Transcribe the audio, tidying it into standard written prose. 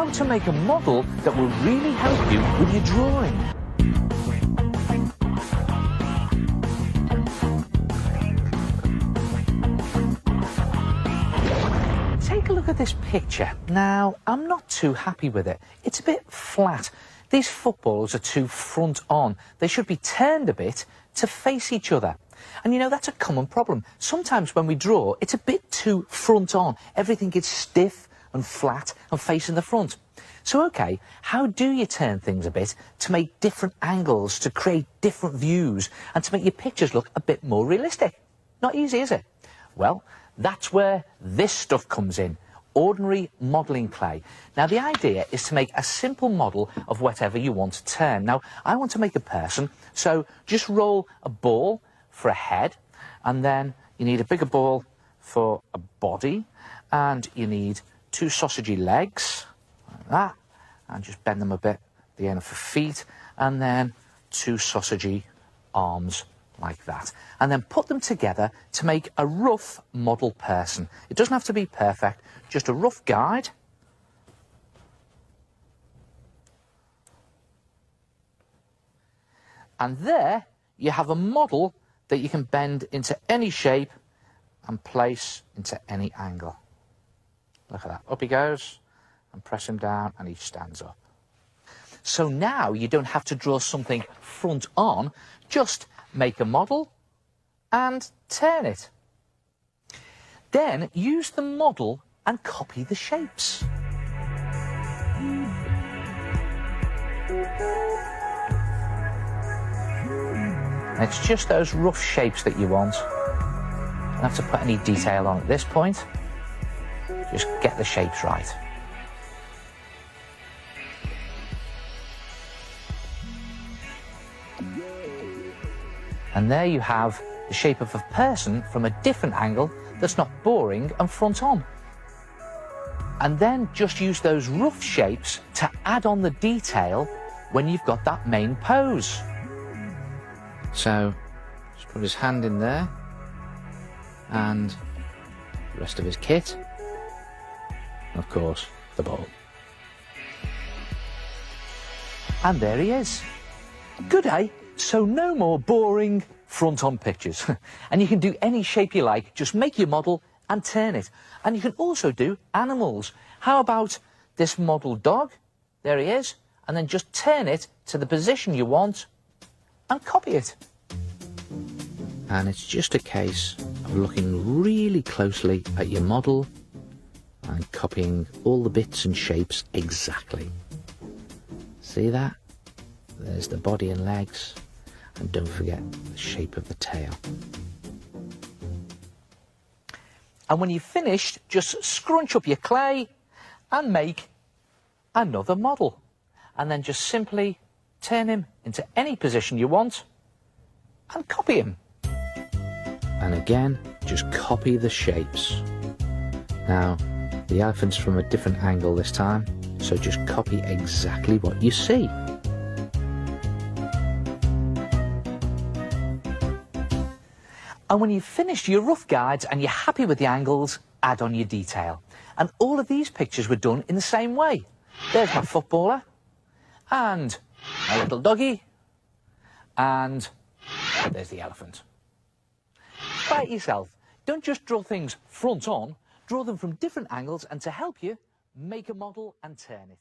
how to make a model that will really help you with your drawing. Take a look at this picture. Now, I'm not too happy with it. It's a bit flat. These footballs are too front on. They should be turned a bit to face each other. And you know, that's a common problem. Sometimes when we draw, it's a bit too front on. Everything gets stiff and flat and facing the front. So, okay, how do you turn things a bit to make different angles, to create different views, and to make your pictures look a bit more realistic? Not easy, is it? Well, that's where this stuff comes in. Ordinary modelling clay. Now, the idea is to make a simple model of whatever you want to turn. Now, I want to make a person, so just roll a ball for a head, and then you need a bigger ball for a body, and you need 2 sausagey legs, like that, and just bend them a bit, the end for feet, and then 2 sausagey arms, like that, and then put them together to make a rough model person. It doesn't have to be perfect, just a rough guide. And there you have a model that you can bend into any shape and place into any angle. Look at that, up he goes, and press him down and he stands up. So now you don't have to draw something front on, just make a model and turn it. Then use the model and copy the shapes. It's just those rough shapes that you want. You don't have to put any detail on at this point. Just get the shapes right. And there you have the shape of a person from a different angle that's not boring and front on. And then just use those rough shapes to add on the detail when you've got that main pose. So, just put his hand in there, and the rest of his kit, and of course, the ball. And there he is. Good, eh? So no more boring front-on pictures. And you can do any shape you like, just make your model and turn it. And you can also do animals. How about this model dog? There he is. And then just turn it to the position you want and copy it. And it's just a case of looking really closely at your model and copying all the bits and shapes exactly. See that? There's the body and legs. And don't forget the shape of the tail. And when you've finished, just scrunch up your clay and make another model. And then just simply turn him into any position you want and copy him. And again, just copy the shapes. Now, the elephant's from a different angle this time, so just copy exactly what you see. And when you've finished your rough guides and you're happy with the angles, add on your detail. And all of these pictures were done in the same way. There's my footballer, and my little doggy, and there's the elephant. Try it yourself. Don't just draw things front on, draw them from different angles, and to help you, make a model and turn it.